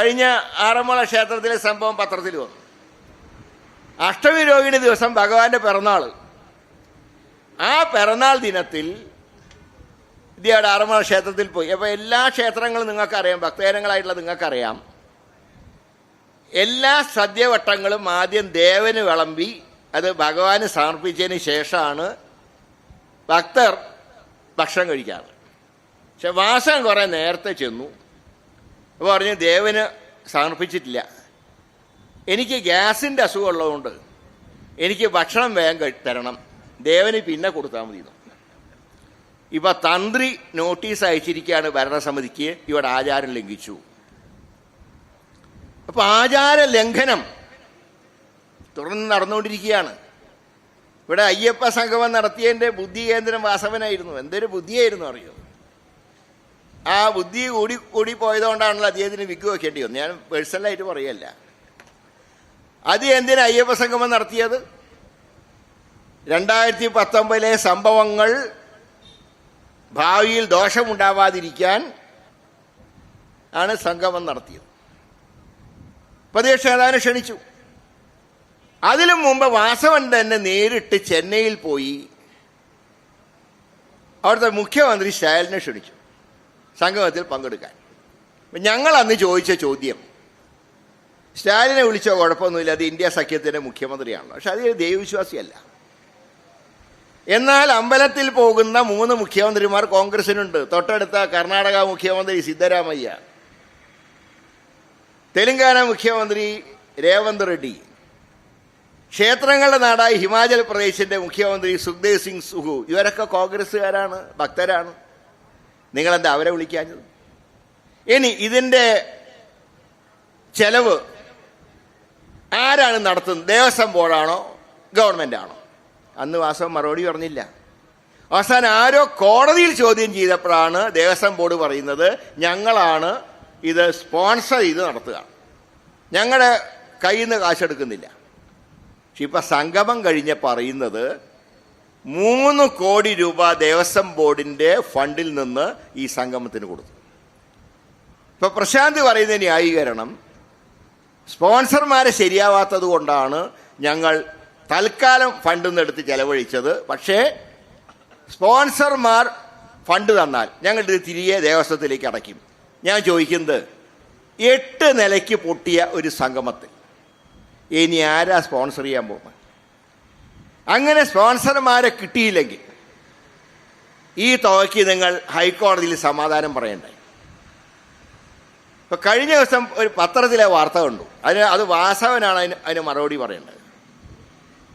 കഴിഞ്ഞ ആറന്മുള ക്ഷേത്രത്തിലെ സംഭവം പത്രത്തിൽ വന്നു. അഷ്ടമി രോഹിണി ദിവസം ഭഗവാന്റെ പിറന്നാൾ. ആ പിറന്നാൾ ദിനത്തിൽ ഇദ്ദേഹം ആറന്മുള ക്ഷേത്രത്തിൽ പോയി. അപ്പോൾ എല്ലാ ക്ഷേത്രങ്ങളും നിങ്ങൾക്കറിയാം, ഭക്തജനങ്ങളായിട്ടുള്ള നിങ്ങൾക്കറിയാം, എല്ലാ സദ്യവട്ടങ്ങളും ആദ്യം ദേവന് വിളമ്പി അത് ഭഗവാന് സമർപ്പിച്ചതിന് ശേഷമാണ് ഭക്തർ ഭക്ഷണം കഴിക്കാറ്. പക്ഷെ വാസൻ കുറേ നേരത്തെ ചെന്നു. അപ്പോൾ പറഞ്ഞു, ദേവന് സമർപ്പിച്ചിട്ടില്ല, എനിക്ക് ഗ്യാസിൻ്റെ അസുഖമുള്ളതുകൊണ്ട് എനിക്ക് ഭക്ഷണം വേഗം തരണം, ദേവന് പിന്നെ കൊടുത്താൽ മതി. ഇപ്പം തന്ത്രി നോട്ടീസ് അയച്ചിരിക്കുകയാണ് ഭരണസമിതിക്ക്, ഇവിടെ ആചാരം ലംഘിച്ചു. അപ്പം ആചാര ലംഘനം തുടർന്ന് നടന്നുകൊണ്ടിരിക്കുകയാണ്. ഇവിടെ അയ്യപ്പ സംഗമം നടത്തിയതിൻ്റെ ബുദ്ധി കേന്ദ്രം വാസവനായിരുന്നു. എന്തൊരു ബുദ്ധിയായിരുന്നു അറിയോ? ആ ബുദ്ധി കൂടി പോയതുകൊണ്ടാണല്ലോ അദ്ദേഹത്തിന് വിഗ് വയ്ക്കേണ്ടി വന്നു. ഞാൻ പേഴ്സണലായിട്ട് പറയല്ല. അത് എന്തിനാ അയ്യപ്പ സംഗമം നടത്തിയത്? 2019 സംഭവങ്ങൾ ഭാവിയിൽ ദോഷമുണ്ടാവാതിരിക്കാൻ ആണ് സംഗമം നടത്തിയത്. പ്രതിപക്ഷ നേതാവിനെ ക്ഷണിച്ചു. അതിനു മുമ്പ് വാസവൻ തന്നെ നേരിട്ട് ചെന്നൈയിൽ പോയി അവിടുത്തെ മുഖ്യമന്ത്രി സ്റ്റാലിനെ ക്ഷണിച്ചു സംഗമത്തിൽ പങ്കെടുക്കാൻ. ഞങ്ങൾ അന്ന് ചോദിച്ച ചോദ്യം, സ്റ്റാലിനെ വിളിച്ചോ കുഴപ്പമൊന്നുമില്ല, അത് ഇന്ത്യ സഖ്യത്തിൻ്റെ മുഖ്യമന്ത്രിയാണല്ലോ, പക്ഷെ അത് ദൈവവിശ്വാസിയല്ല. എന്നാൽ അമ്പലത്തിൽ പോകുന്ന 3 മുഖ്യമന്ത്രിമാർ കോൺഗ്രസിനുണ്ട്. തൊട്ടടുത്ത കർണാടക മുഖ്യമന്ത്രി സിദ്ധരാമയ്യ, തെലങ്കാന മുഖ്യമന്ത്രി രേവന്ത് റെഡ്ഡി, ക്ഷേത്രങ്ങളുടെ നാടായി ഹിമാചൽ പ്രദേശിൻ്റെ മുഖ്യമന്ത്രി സുഖ്ദേവ് സിംഗ് സുഖു, ഇവരൊക്കെ കോൺഗ്രസ്സുകാരാണ്, ഭക്തരാണ്. നിങ്ങളെന്താ അവരെ വിളിക്കാഞ്ഞത്? ഇനി ഇതിൻ്റെ ചെലവ് ആരാണ് നടത്തുന്നത്? ദേവസ്വം ബോർഡാണോ ഗവൺമെൻറ് ആണോ? അന്ന് വാസവൻ മറുപടി പറഞ്ഞില്ല. അവസാനം ആരോ കോടതിയിൽ ചോദ്യം ചെയ്തപ്പോഴാണ് ദേവസ്വം ബോർഡ് പറയുന്നത്, ഞങ്ങളാണ് ഇത് സ്പോൺസർ ചെയ്ത് നടത്തുക, ഞങ്ങളുടെ കയ്യിൽ നിന്ന് കാശെടുക്കുന്നില്ല. പക്ഷെ ഇപ്പം സംഗമം കഴിഞ്ഞ് പറയുന്നത് 3 കോടി രൂപ ദേവസ്വം ബോർഡിൻ്റെ ഫണ്ടിൽ നിന്ന് ഈ സംഗമത്തിന് കൊടുത്തു. ഇപ്പം പ്രശാന്ത് പറയുന്ന ന്യായീകരണം, സ്പോൺസർമാരെ ശരിയാവാത്തത് കൊണ്ടാണ് ഞങ്ങൾ തൽക്കാലം ഫണ്ടിൽ നിന്ന് എടുത്ത് ചെലവഴിച്ചത്, പക്ഷേ സ്പോൺസർമാർ ഫണ്ട് തന്നാൽ ഞങ്ങൾ ഇത് തിരികെ ദേവസ്വത്തിലേക്ക് അടയ്ക്കും. ഞാൻ ചോദിക്കുന്നത്, 8 നിലയ്ക്ക് പൊട്ടിയ ഒരു സംഗമത്തിൽ ഇനി ആരാ സ്പോൺസർ ചെയ്യാൻ പോകുന്നത്? അങ്ങനെ സ്പോൺസർമാരെ കിട്ടിയില്ലെങ്കിൽ ഈ തുകയ്ക്ക് നിങ്ങൾ ഹൈക്കോടതിയിൽ സമാധാനം പറയണ്ടേ? ഇപ്പം കഴിഞ്ഞ ദിവസം ഒരു പത്രത്തിലെ വാർത്ത കണ്ടു. അത് വാസവനാണ് അതിന് മറുപടി പറയേണ്ടത്.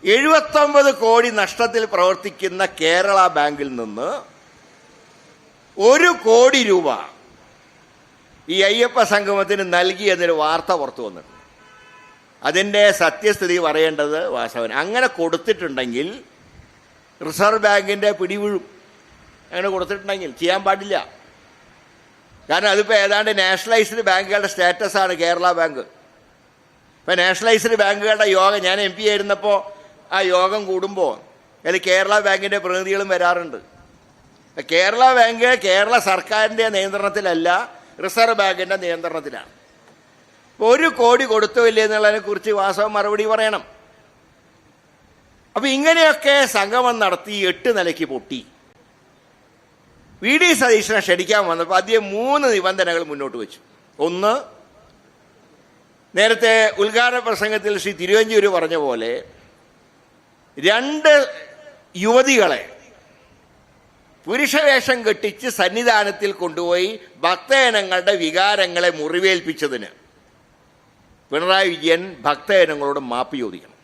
79 കോടി നഷ്ടത്തിൽ പ്രവർത്തിക്കുന്ന കേരള ബാങ്കിൽ നിന്ന് 1 കോടി രൂപ ഈ അയ്യപ്പ സംഗമത്തിന് നൽകി എന്നൊരു വാർത്ത പുറത്തു വന്നിട്ടുണ്ട്. അതിൻ്റെ സത്യസ്ഥിതി പറയേണ്ടത് വാസവൻ. അങ്ങനെ കൊടുത്തിട്ടുണ്ടെങ്കിൽ റിസർവ് ബാങ്കിൻ്റെ പിടിവീഴും. അങ്ങനെ കൊടുത്തിട്ടുണ്ടെങ്കിൽ ചെയ്യാൻ പാടില്ല. കാരണം അതിപ്പോൾ ഏതാണ്ട് നാഷണലൈസ്ഡ് ബാങ്കുകളുടെ സ്റ്റാറ്റസാണ് കേരള ബാങ്ക്. ഇപ്പം നാഷണലൈസ്ഡ് ബാങ്കുകളുടെ യോഗം, ഞാൻ MP ആയിരുന്നപ്പോൾ ആ യോഗം കൂടുമ്പോൾ അതിൽ കേരള ബാങ്കിൻ്റെ പ്രതിനിധികളും വരാറുണ്ട്. കേരള ബാങ്ക് കേരള സർക്കാരിൻ്റെ നിയന്ത്രണത്തിലല്ല, റിസർവ് ബാങ്കിൻ്റെ നിയന്ത്രണത്തിലാണ്. 1 കോടി കൊടുത്തോ ഇല്ലേ എന്നുള്ളതിനെ കുറിച്ച് വാസവൻ മറുപടി പറയണം. അപ്പം ഇങ്ങനെയൊക്കെ സംഗമം നടത്തി 8 നിലയ്ക്ക് പൊട്ടി. VD സതീശനെ ക്ഷണിക്കാൻ വന്നപ്പോൾ അദ്ദേഹം 3 നിബന്ധനകൾ മുന്നോട്ട് വെച്ചു. ഒന്ന്, നേരത്തെ ഉദ്ഘാടന പ്രസംഗത്തിൽ ശ്രീ തിരുവഞ്ചൂര് പറഞ്ഞ പോലെ 2 യുവതികളെ പുരുഷവേഷം കെട്ടിച്ച് സന്നിധാനത്തിൽ കൊണ്ടുപോയി ഭക്തജനങ്ങളുടെ വികാരങ്ങളെ മുറിവേൽപ്പിച്ചതിന് പിണറായി വിജയൻ ഭക്തജനങ്ങളോട് മാപ്പ് ചോദിക്കണം.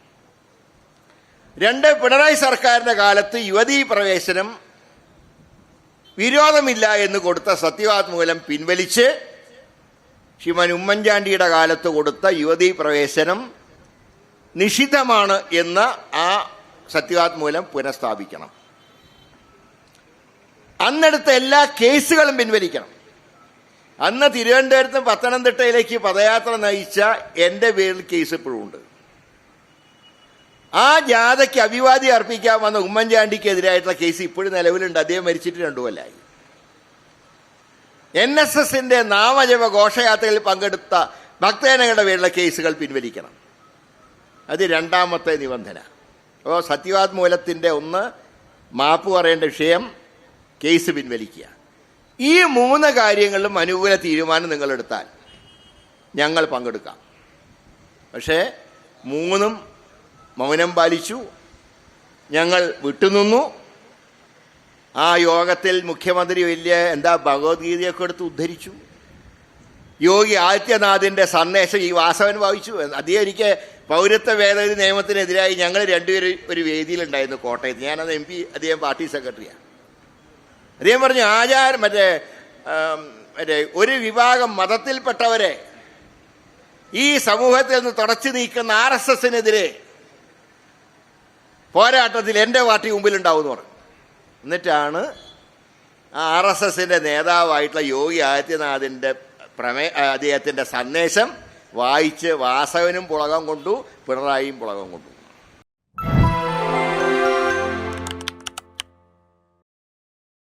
2, പിണറായി സർക്കാരിൻ്റെ കാലത്ത് യുവതീ പ്രവേശനം വിരോധമില്ല എന്ന് കൊടുത്ത സത്യവാങ്മൂലം പിൻവലിച്ച് ശ്രീമാൻ ഉമ്മൻചാണ്ടിയുടെ കാലത്ത് കൊടുത്ത യുവതീ പ്രവേശനം നിഷിദ്ധമാണ് എന്ന ആ സത്യവാങ്മൂലം പുനഃസ്ഥാപിക്കണം. അന്നെടുത്ത എല്ലാ കേസുകളും പിൻവലിക്കണം. അന്ന് തിരുവനന്തപുരത്തും പത്തനംതിട്ടയിലേക്ക് പദയാത്ര നയിച്ച എൻ്റെ പേരിൽ കേസ് ഇപ്പോഴും ഉണ്ട്. ആ ജാഥയ്ക്ക് അഭിവാദ്യം അർപ്പിക്കാൻ വന്ന ഉമ്മൻചാണ്ടിക്കെതിരായിട്ടുള്ള കേസ് ഇപ്പോഴും നിലവിലുണ്ട്. അദ്ദേഹം മരിച്ചിട്ട് 2 കൊല്ലമായി. NSSന്റെ നാമജപ ഘോഷയാത്രയിൽ പങ്കെടുത്ത ഭക്തജനങ്ങളുടെ പേരിലുള്ള കേസുകൾ പിൻവലിക്കണം. അത് രണ്ടാമത്തെ നിബന്ധന. അപ്പോൾ സത്യവാങ്മൂലത്തിൻ്റെ ഒന്ന് മാപ്പ് പറയേണ്ട വിഷയം, കേസ് പിൻവലിക്കുക. ഈ 3 കാര്യങ്ങളിലും അനുകൂല തീരുമാനം നിങ്ങളെടുത്താൽ ഞങ്ങൾ പങ്കെടുക്കാം. പക്ഷേ 3ഉം മൗനം പാലിച്ചു, ഞങ്ങൾ വിട്ടുനിന്നു. ആ യോഗത്തിൽ മുഖ്യമന്ത്രി വലിയ ഭഗവത്ഗീതയൊക്കെ എടുത്ത് ഉദ്ധരിച്ചു. യോഗി ആദിത്യനാഥിൻ്റെ സന്ദേശം ഈ വാസവൻ വായിച്ചു. അദ്ദേഹം എനിക്ക് പൗരത്വ ഭേദഗതി നിയമത്തിനെതിരായി ഞങ്ങൾ രണ്ടുപേരും ഒരു വേദിയിലുണ്ടായിരുന്നു കോട്ടയത്ത്. ഞാനത് MP, അദ്ദേഹം പാർട്ടി സെക്രട്ടറിയാണ്. അദ്ദേഹം പറഞ്ഞു, മറ്റേ ഒരു വിഭാഗം മതത്തിൽപ്പെട്ടവരെ ഈ സമൂഹത്തിൽ നിന്ന് തുടച്ചു നീക്കുന്ന RSSനെതിരെ പോരാട്ടത്തിൽ എൻ്റെ പാർട്ടി മുമ്പിലുണ്ടാവും എന്ന് പറഞ്ഞു. എന്നിട്ടാണ് ആ RSSൻ്റെ നേതാവായിട്ടുള്ള യോഗി ആദിത്യനാഥിൻ്റെ അദ്ദേഹത്തിൻ്റെ സന്ദേശം വായിച്ച് വാസവനും പുളകം കൊണ്ടു, പിണറായിയും പുളകം കൊണ്ടു.